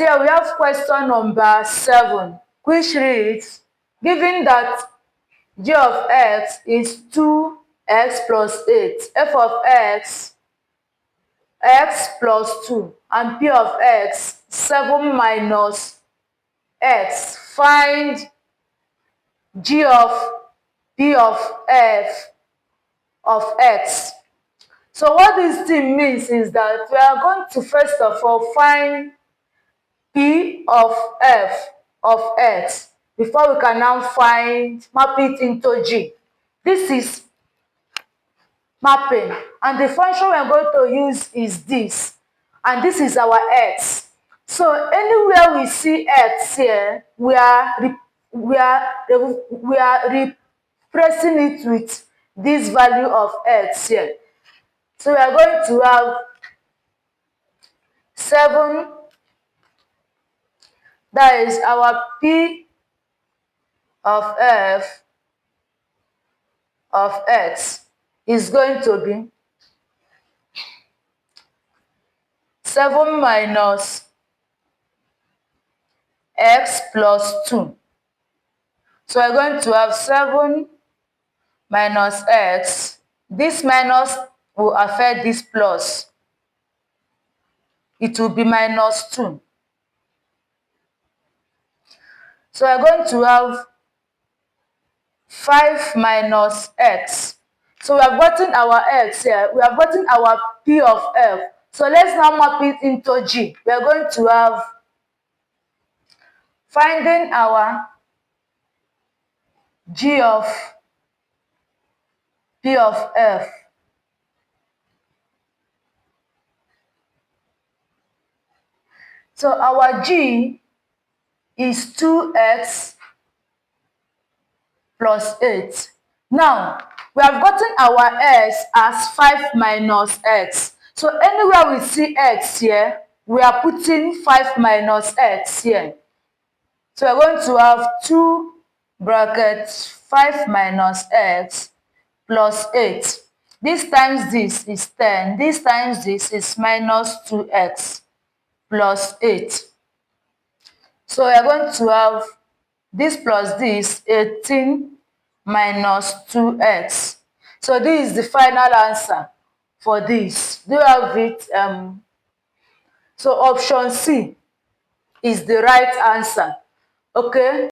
here we have question number 7, which reads, given that g of x is 2x plus 8, f of x plus 2, and p of x 7 minus x, find g of p of f of x. So what this thing means is that we are going to first of all find p of f of x before we can now map it into g. This is mapping, and the function we are going to use is this, and this is our x. So anywhere we see x here, we are replacing it with this value of x here. So we are going to have 7, that is our p of f of x is going to be 7 minus x plus 2. So we're going to have 7 minus x. This minus will affect this plus. It will be minus 2. So we're going to have 5 minus x. So we have gotten our x here. We have gotten our p of f. So let's now map it into g. We are going to have finding our g of p of f. So our g is 2x plus 8. Now, we have gotten our x as 5 minus x. So anywhere we see x here, we are putting 5 minus x here. So we're going to have 2 brackets 5 minus x plus 8. This times this is 10. This times this is minus 2x plus 8. So we are going to have this plus this, 18 minus 2x. So this is the final answer for this. Do you have it? So option C is the right answer. Okay.